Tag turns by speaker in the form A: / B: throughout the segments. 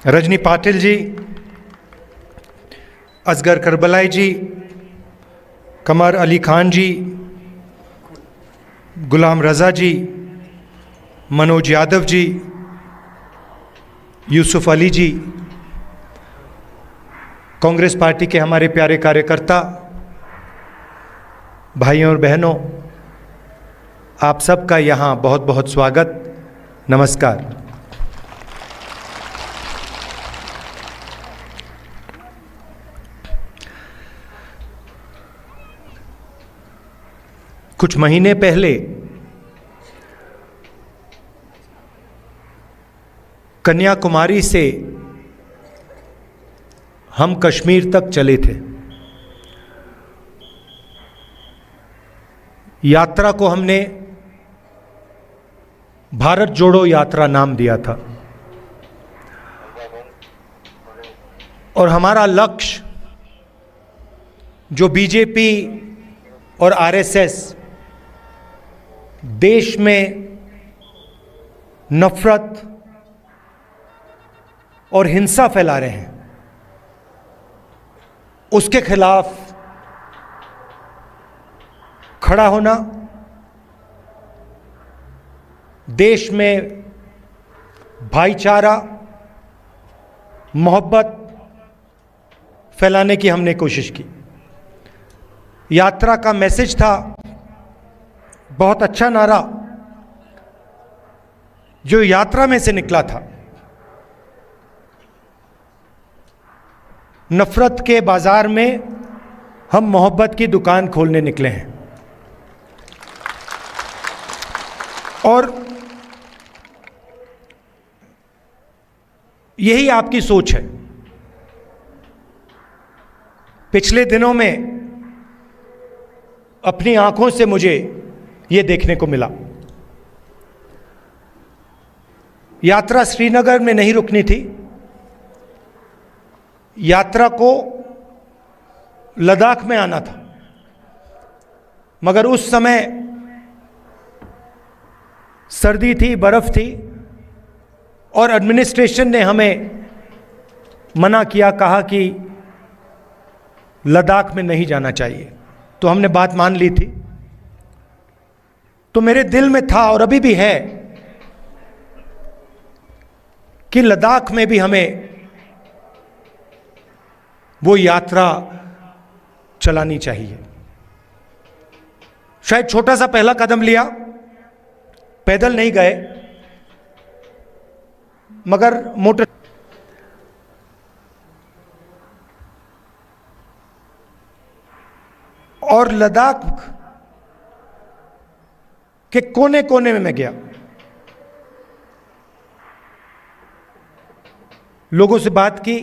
A: रजनी पाटिल जी, असगर करबलाई जी, कमर अली खान जी, गुलाम रज़ा जी, मनोज यादव जी, यूसुफ अली जी, Congress party के हमारे प्यारे कार्यकर्ता भाइयों और बहनों, आप सबका यहाँ बहुत बहुत स्वागत, नमस्कार। कुछ महीने पहले कन्याकुमारी से हम कश्मीर तक चले थे। यात्रा को हमने भारत जोड़ो यात्रा नाम दिया था और हमारा लक्ष्य जो बीजेपी और आरएसएस देश में नफरत और हिंसा फैला रहे हैं, उसके खिलाफ खड़ा होना, देश में भाईचारा, मोहब्बत फैलाने की हमने कोशिश की। यात्रा का मैसेज था, बहुत अच्छा नारा जो यात्रा में से निकला था, नफरत के बाजार में हम मोहब्बत की दुकान खोलने निकले हैं। और यही आपकी सोच है। पिछले दिनों में अपनी आंखों से मुझे यह देखने को मिला। यात्रा श्रीनगर में नहीं रुकनी थी, यात्रा को लद्दाख में आना था, मगर उस समय सर्दी थी, बर्फ थी और एडमिनिस्ट्रेशन ने हमें मना किया, कहा कि लद्दाख में नहीं जाना चाहिए। तो हमने बात मान ली थी। तो मेरे दिल में था और अभी भी है कि लद्दाख में भी हमें वो यात्रा चलानी चाहिए। शायद छोटा सा पहला कदम लिया, पैदल नहीं गए, मगर मोटर और लद्दाख के कोने कोने में मैं गया, लोगों से बात की,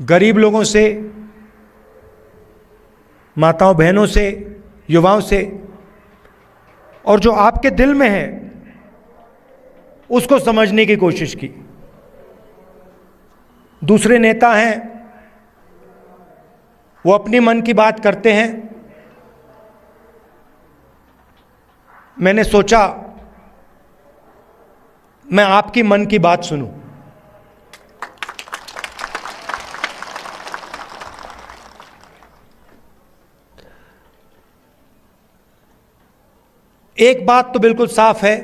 A: गरीब लोगों से, माताओं बहनों से, युवाओं से, और जो आपके दिल में है उसको समझने की कोशिश की। दूसरे नेता हैं, वो अपनी मन की बात करते हैं। मैंने सोचा मैं आपकी मन की बात सुनूं। एक बात तो बिल्कुल साफ है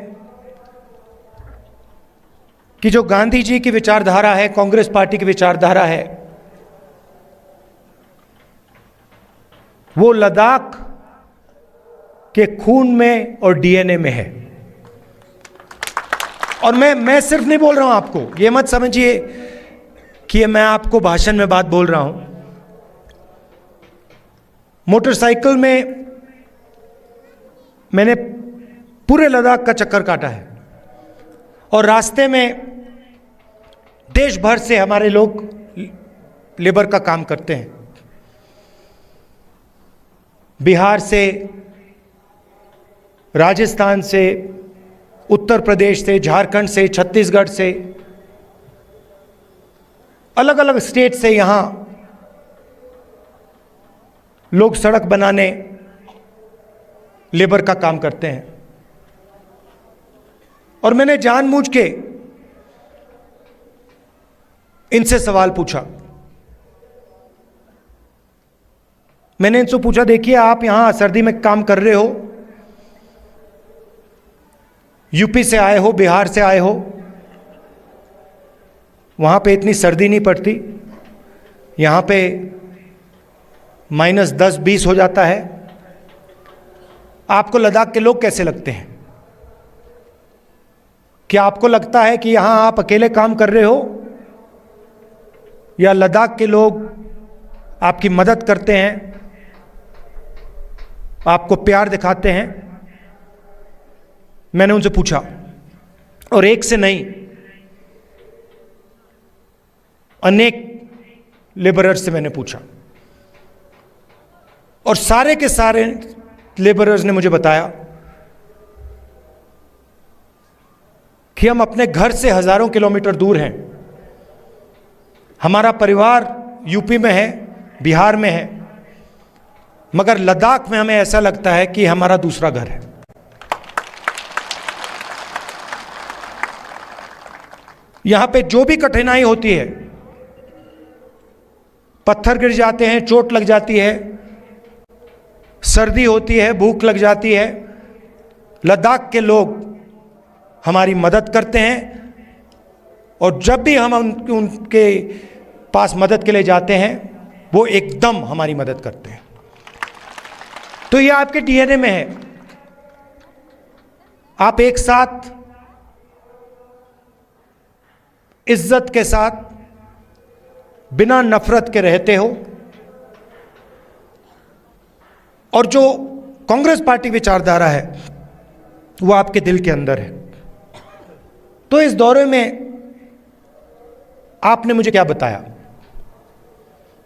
A: कि जो गांधी जी की विचारधारा है, कांग्रेस पार्टी की विचारधारा है, वो लद्दाख के खून में और डीएनए में है। और मैं सिर्फ नहीं बोल रहा हूं आपको, ये मत समझिए कि मैं आपको भाषण में बात बोल रहा हूं। मोटरसाइकिल में मैंने पूरे लद्दाख का चक्कर काटा है और रास्ते में देश भर से हमारे लोग लेबर का काम करते हैं। बिहार से, राजस्थान से, उत्तर प्रदेश से, झारखंड से, छत्तीसगढ़ से, अलग अलग स्टेट से यहाँ लोग सड़क बनाने, लेबर का काम करते हैं। और मैंने जानबूझ के इनसे सवाल पूछा। मैंने इनसे पूछा, देखिए आप यहां सर्दी में काम कर रहे हो, यूपी से आए हो, बिहार से आए हो, वहां पे इतनी सर्दी नहीं पड़ती, यहां पे -10-20 हो जाता है, आपको लद्दाख के लोग कैसे लगते हैं? क्या आपको लगता है कि यहां आप अकेले काम कर रहे हो या लद्दाख के लोग आपकी मदद करते हैं, आपको प्यार दिखाते हैं? मैंने उनसे पूछा, और एक से नहीं, अनेक लेबरर्स से मैंने पूछा, और सारे के सारे लेबरर्स ने मुझे बताया कि हम अपने घर से हजारों किलोमीटर दूर हैं, हमारा परिवार यूपी में है, बिहार में है, मगर लद्दाख में हमें ऐसा लगता है कि हमारा दूसरा घर है। यहां पे जो भी कठिनाई होती है, पत्थर गिर जाते हैं, चोट लग जाती है, सर्दी होती है, भूख लग जाती है, लद्दाख के लोग हमारी मदद करते हैं, और जब भी हम उनके पास मदद के लिए जाते हैं, वो एकदम हमारी मदद करते हैं। तो ये आपके डीएनए में है। आप एक साथ इज्जत के साथ बिना नफरत के रहते हो, और जो कांग्रेस पार्टी विचारधारा है वो आपके दिल के अंदर है। तो इस दौरे में आपने मुझे क्या बताया?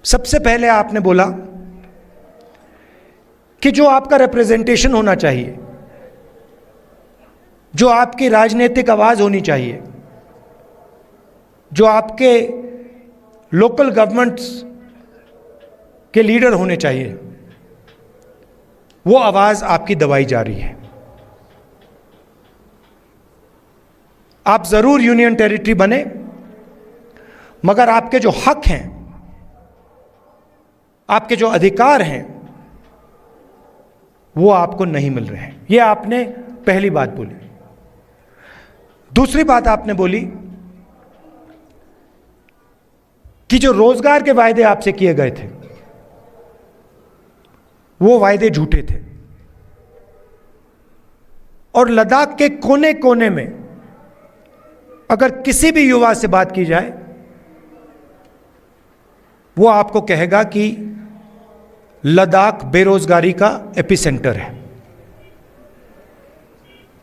A: सबसे पहले आपने बोला कि जो आपका रिप्रेजेंटेशन होना चाहिए, जो आपकी राजनीतिक आवाज होनी चाहिए, जो आपके लोकल गवर्नमेंट्स के लीडर होने चाहिए, वो आवाज आपकी दबाई जा रही है। आप जरूर यूनियन टेरिटरी बने, मगर आपके जो हक हैं, आपके जो अधिकार हैं, वो आपको नहीं मिल रहे हैं। ये आपने पहली बात बोली। दूसरी बात आपने बोली कि जो रोजगार के वायदे आपसे किए गए थे, वो वायदे झूठे थे, और लद्दाख के कोने कोने में अगर किसी भी युवा से बात की जाए, वो आपको कहेगा कि लद्दाख बेरोजगारी का एपिसेंटर है।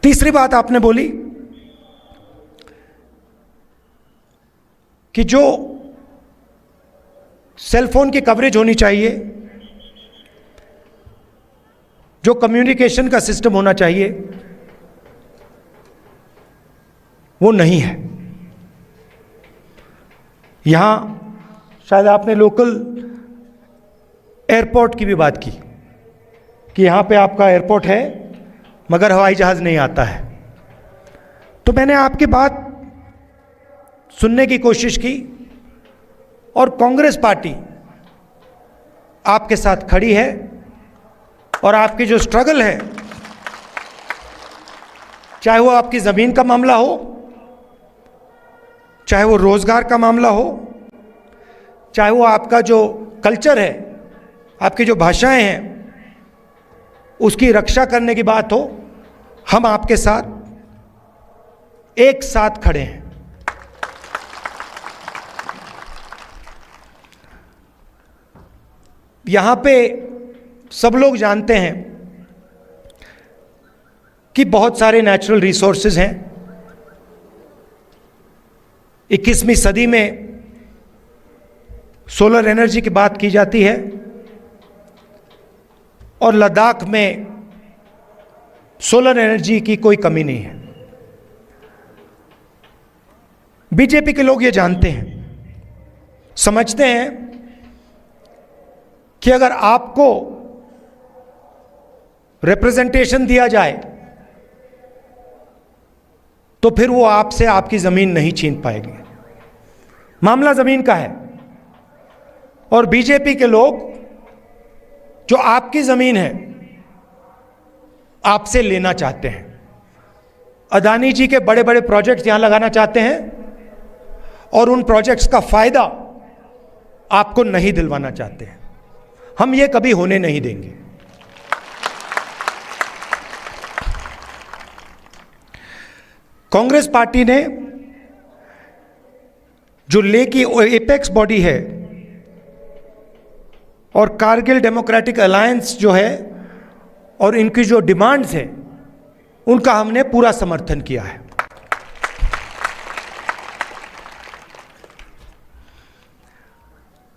A: तीसरी बात आपने बोली कि जो सेलफोन की कवरेज होनी चाहिए, जो कम्युनिकेशन का सिस्टम होना चाहिए, वो नहीं है। यहां शायद आपने लोकल एयरपोर्ट की भी बात की कि यहां पे आपका एयरपोर्ट है मगर हवाई जहाज नहीं आता है। तो मैंने आपकी बात सुनने की कोशिश की, और कांग्रेस पार्टी आपके साथ खड़ी है, और आपकी जो स्ट्रगल है, चाहे वो आपकी जमीन का मामला हो, चाहे वो रोजगार का मामला हो, चाहे वो आपका जो कल्चर है, आपकी जो भाषाएं हैं, उसकी रक्षा करने की बात हो, हम आपके साथ एक साथ खड़े हैं। यहां पे सब लोग जानते हैं कि बहुत सारे नेचुरल रिसोर्सेज हैं। 21वीं सदी में सोलर एनर्जी की बात की जाती है, और लद्दाख में सोलर एनर्जी की कोई कमी नहीं है। बीजेपी के लोग ये जानते हैं, समझते हैं कि अगर आपको रिप्रेजेंटेशन दिया जाए तो फिर वो आपसे आपकी जमीन नहीं छीन पाएंगे। मामला जमीन का है और बीजेपी के लोग जो आपकी जमीन है आपसे लेना चाहते हैं। अदानी जी के बड़े बड़े प्रोजेक्ट्स यहां लगाना चाहते हैं और उन प्रोजेक्ट्स का फायदा आपको नहीं दिलवाना चाहते हैं। हम ये कभी होने नहीं देंगे। कांग्रेस पार्टी ने जो ले की एपेक्स बॉडी है और कारगिल डेमोक्रेटिक अलायंस जो है और इनकी जो डिमांड्स हैं उनका हमने पूरा समर्थन किया है।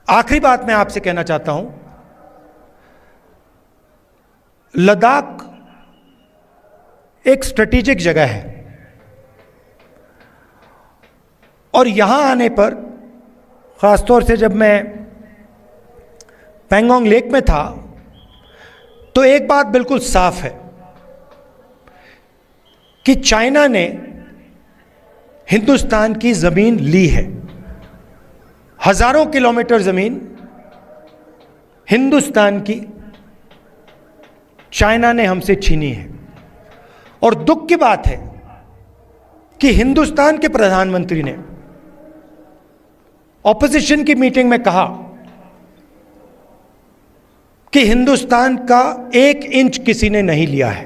A: आखिरी बात मैं आपसे कहना चाहता हूं, लद्दाख एक स्ट्रेटेजिक जगह है और यहां आने पर, खासतौर से जब मैं पैंगोंग लेक में था, तो एक बात बिल्कुल साफ है कि चाइना ने हिंदुस्तान की जमीन ली है। हजारों किलोमीटर जमीन हिंदुस्तान की चाइना ने हमसे छीनी है। और दुख की बात है कि हिंदुस्तान के प्रधानमंत्री ने ऑपोजिशन की मीटिंग में कहा कि हिंदुस्तान का 1 इंच किसी ने नहीं लिया है।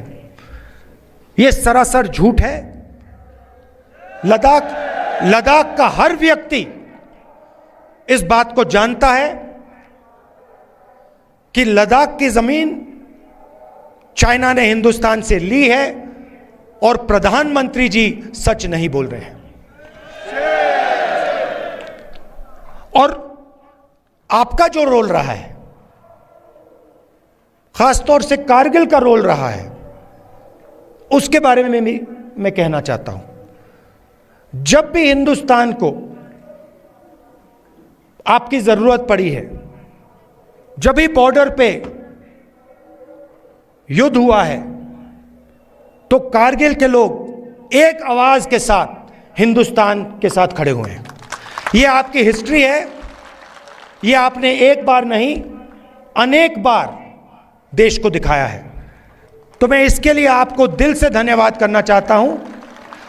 A: यह सरासर झूठ है। लद्दाख का हर व्यक्ति इस बात को जानता है कि लद्दाख की जमीन चाइना ने हिंदुस्तान से ली है और प्रधानमंत्री जी सच नहीं बोल रहे हैं। और आपका जो रोल रहा है, खासतौर से कारगिल का रोल रहा है, उसके बारे में मैं कहना चाहता हूं। जब भी हिंदुस्तान को आपकी जरूरत पड़ी है, जब भी बॉर्डर पे युद्ध हुआ है, तो कारगिल के लोग एक आवाज के साथ हिंदुस्तान के साथ खड़े हुए हैं। यह आपकी हिस्ट्री है। यह आपने एक बार नहीं, अनेक बार देश को दिखाया है। तो मैं इसके लिए आपको दिल से धन्यवाद करना चाहता हूं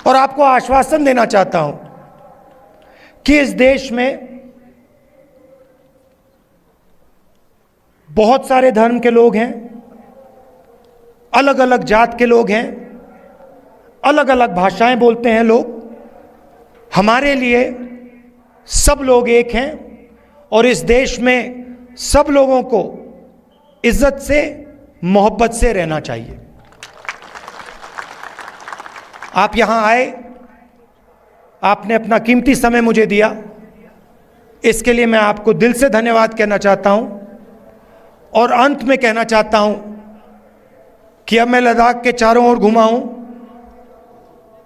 A: और आपको आश्वासन देना चाहता हूं कि इस देश में बहुत सारे धर्म के लोग हैं, अलग अलग जात के लोग हैं, अलग अलग भाषाएं बोलते हैं लोग। हमारे लिए सब लोग एक हैं और इस देश में सब लोगों को इज्जत से, मोहब्बत से रहना चाहिए। आप यहां आए, आपने अपना कीमती समय मुझे दिया, इसके लिए मैं आपको दिल से धन्यवाद कहना चाहता हूं। और अंत में कहना चाहता हूं कि अब मैं लद्दाख के चारों ओर घुमा हूं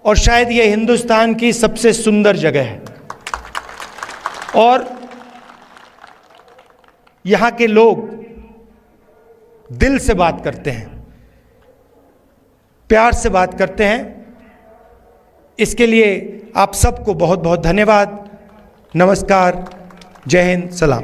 A: और शायद ये हिंदुस्तान की सबसे सुंदर जगह है और यहां के लोग दिल से बात करते हैं, प्यार से बात करते हैं। इसके लिए आप सबको बहुत बहुत धन्यवाद। नमस्कार, जय हिंद, सलाम।